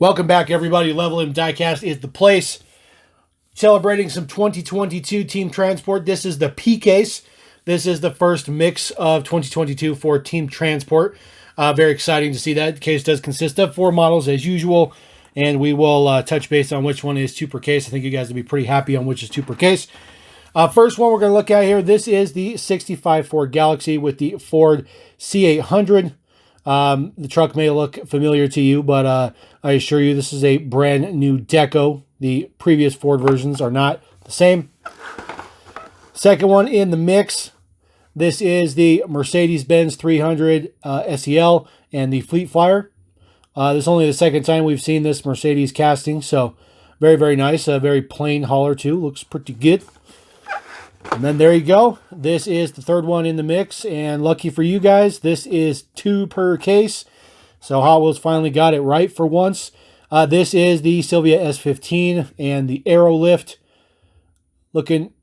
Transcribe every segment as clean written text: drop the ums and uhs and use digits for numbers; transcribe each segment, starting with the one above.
Welcome back, everybody. Level M Diecast is the place. Celebrating some 2022 Team Transport. This is the P case. This is the first mix of 2022 for Team Transport. Very exciting to see that. The case does consist of 4 models as usual, and we will touch base on which one is 2 per case. I think you guys will be pretty happy on which is 2 per case. First one we're going to look at here, this is the 65 Ford Galaxy with the Ford C800. The truck may look familiar to you, but I assure you this is a brand new deco. The previous Ford versions are not the same. Second one in the mix, this is the Mercedes-Benz 300 SEL and the Fleet Flyer. This is only the second time we've seen this Mercedes casting, so very, very nice. A very plain hauler too, looks pretty good. And then there you go. This is the third one in the mix, and lucky for you guys, this is 2 per case. So Hot Wheels finally got it right for once. This is the Silvia S15 and the Aerolift. Looking,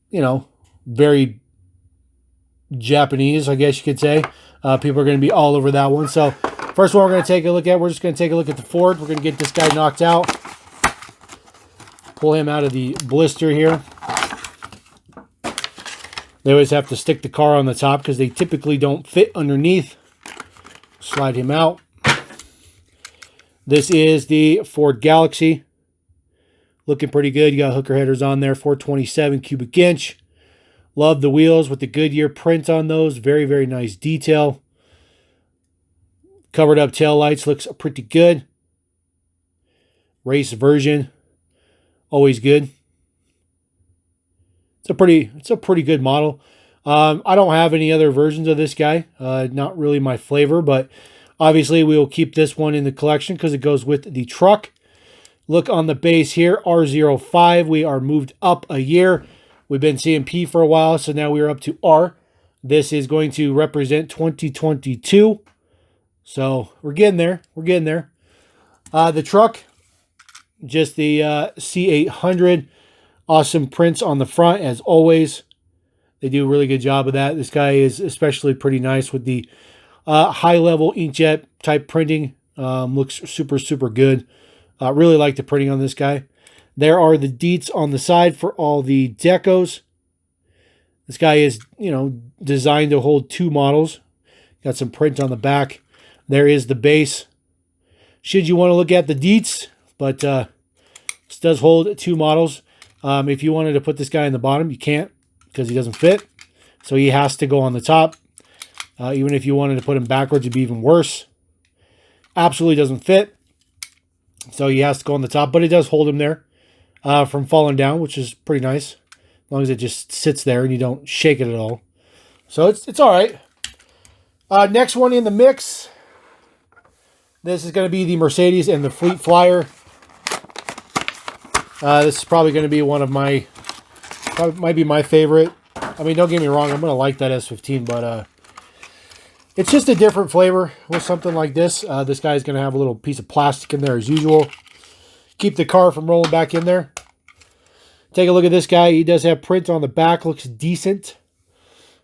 you know, very Japanese, I guess you could say. People are going to be all over that one. So first one we're going to take a look at, we're just going to take a look at the Ford. We're going to get this guy knocked out. Pull him out of the blister here. They always have to stick the car on the top because they typically don't fit underneath. Slide him out. This is the Ford Galaxy. Looking pretty good. You got hooker headers on there, 427 cubic inch. Love the wheels with the Goodyear print on those. Very, very nice detail. Covered up tail lights looks pretty good. Race version. Always good. It's a pretty good model. I don't have any other versions of this guy. Not really my flavor, but obviously we will keep this one in the collection because it goes with the truck. Look on the base here, R05. We are moved up a year. We've been seeing P for a while, so now we're up to R. This is going to represent 2022. So we're getting there. We're getting there. The truck, just the C800. Awesome prints on the front, as always. They do a really good job of that. This guy is especially pretty nice with the high-level inkjet type printing. Looks super, super good. Really like the printing on this guy. There are the deets on the side for all the decos. This guy is, you know, designed to hold 2 models. Got some print on the back. There is the base. Should you want to look at the deets, but this does hold 2 models. If you wanted to put this guy in the bottom, you can't because he doesn't fit. So he has to go on the top. Even if you wanted to put him backwards, it'd be even worse. Absolutely doesn't fit. So he has to go on the top, but it does hold him there from falling down, which is pretty nice. As long as it just sits there and you don't shake it at all. So it's all right. Next one in the mix. This is going to be the Mercedes and the Fleet Flyer. This is probably going to be one of my, might be my favorite. I mean, don't get me wrong, I'm going to like that S15, but it's just a different flavor with something like this. This guy's going to have a little piece of plastic in there as usual. Keep the car from rolling back in there. Take a look at this guy. He does have print on the back. Looks decent.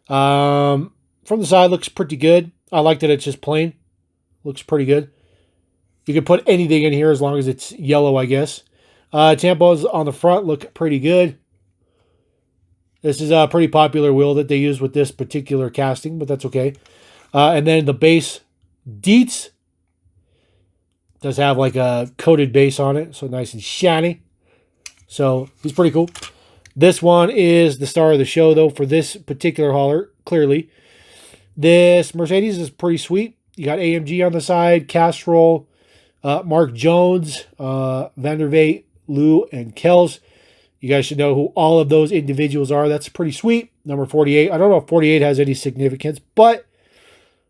From the side, looks pretty good. I like that it's just plain. Looks pretty good. You can put anything in here as long as it's yellow, I guess. Tampons on the front look pretty good. This is a pretty popular wheel that they use with this particular casting, but that's okay. And then the base deets does have like a coated base on it, so nice and shiny. So he's pretty cool. This one is the star of the show, though, for this particular hauler, clearly. This Mercedes is pretty sweet. You got AMG on the side, Castrol, Mark Jones, Vandervate, Lou, and Kells. You guys should know who all of those individuals are. That's pretty sweet. Number 48. I don't know if 48 has any significance, but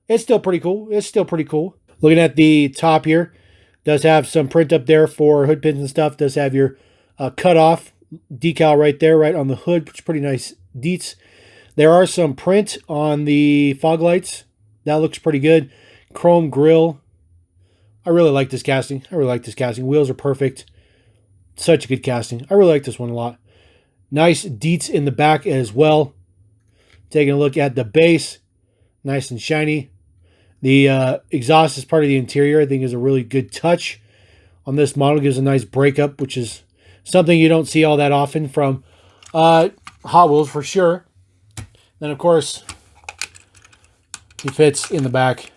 it's still pretty cool. It's still pretty cool. Looking at the top here, does have some print up there for hood pins and stuff. Does have your cutoff decal right there, right on the hood, which is pretty nice deets. There are some print on the fog lights. That looks pretty good. Chrome grille. I really like this casting. I really like this casting. Wheels are perfect. Such a good casting. I really like this one a lot. Nice deets in the back as well. Taking a look at the base. Nice and shiny. The exhaust is part of the interior. I think is a really good touch on this model. Gives a nice breakup, which is something you don't see all that often from Hot Wheels for sure. Then, of course, he fits in the back.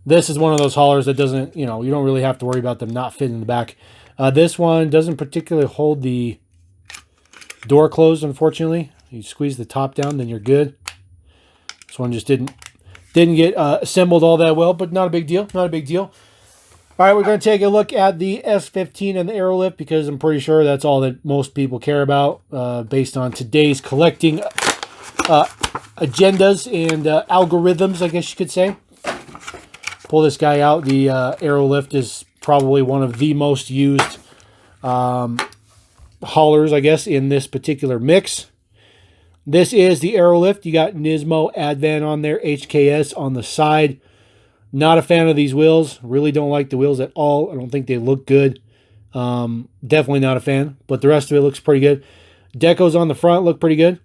This is one of those haulers that doesn't, you don't really have to worry about them not fitting in the back. This one doesn't particularly hold the door closed, unfortunately. You squeeze the top down, then you're good. This one just didn't get assembled all that well, but not a big deal. Not a big deal. All right, we're going to take a look at the S15 and the Aerolift because I'm pretty sure that's all that most people care about based on today's collecting agendas and algorithms, I guess you could say. Pull this guy out. The Aerolift is probably one of the most used haulers, I guess, in this particular mix. This is the Aerolift. You got Nismo Advan on there, HKS on the side. Not a fan of these wheels. Really don't like the wheels at all. I don't think they look good. Definitely not a fan. But the rest of it looks pretty good. Decos on the front look pretty good.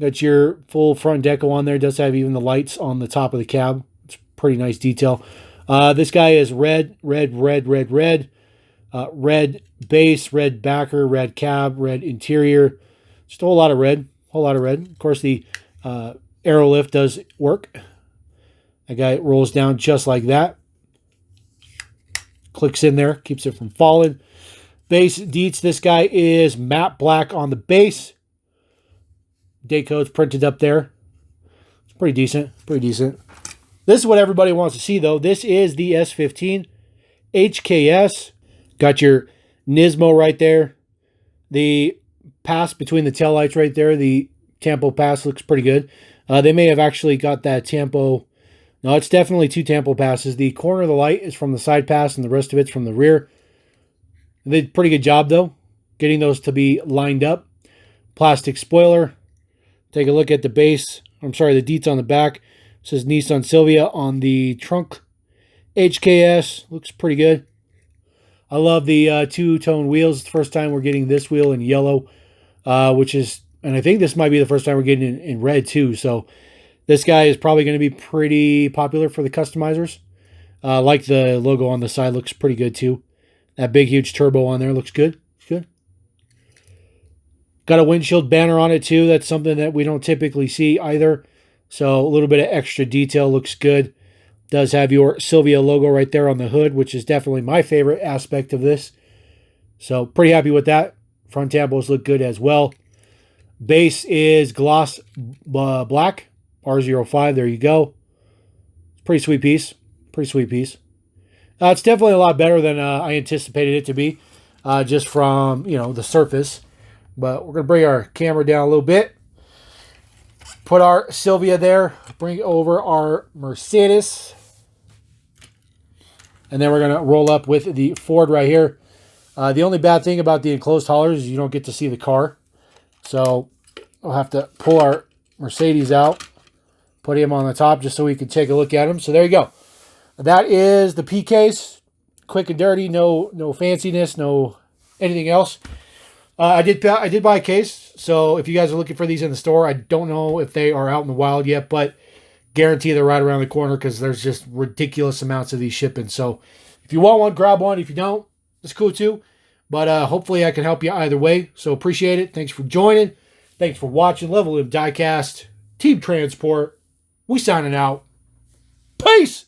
Got your full front deco on there. Does have even the lights on the top of the cab. It's pretty nice detail. This guy is red base, red backer, red cab, red interior. Just a whole lot of red. Of course, the Aerolift does work. That guy rolls down just like that. Clicks in there, keeps it from falling. Base deets, this guy is matte black on the base. Deco's printed up there. It's pretty decent, This is what everybody wants to see, though. This is the S15 HKS. Got your Nismo right there. The pass between the taillights right there, the Tampo pass looks pretty good. They may have actually got that Tampo. No, it's definitely two Tampo passes. The corner of the light is from the side pass and the rest of it's from the rear. They did a pretty good job, though, getting those to be lined up. Plastic spoiler. Take a look at the base. I'm sorry, the deets on the back. It says Nissan Silvia on the trunk. HKS. Looks pretty good. I love the two-tone wheels. It's the first time we're getting this wheel in yellow, which is, and I think this might be the first time we're getting it in red, too. So this guy is probably going to be pretty popular for the customizers. Like the logo on the side, looks pretty good too. That big, huge turbo on there looks good. Good. Got a windshield banner on it too. That's something that we don't typically see either. So a little bit of extra detail looks good. Does have your Silvia logo right there on the hood, which is definitely my favorite aspect of this. So pretty happy with that. Front tampos look good as well. Base is gloss black. R05, there you go. Pretty sweet piece. It's definitely a lot better than I anticipated it to be, just from, the surface. But we're going to bring our camera down a little bit. Put our Silvia there. Bring over our Mercedes. And then we're going to roll up with the Ford right here. The only bad thing about the enclosed haulers is you don't get to see the car. So I'll have to pull our Mercedes out. Put him on the top just so we can take a look at him. So there you go. That is the P case. Quick and dirty. No fanciness. No anything else. I did buy a case. So if you guys are looking for these in the store, I don't know if they are out in the wild yet, but guarantee they're right around the corner because there's just ridiculous amounts of these shipping. So if you want one, grab one. If you don't, it's cool too. But hopefully I can help you either way. So appreciate it. Thanks for joining. Thanks for watching Level Up Diecast. Team Transport. We signing out. Peace!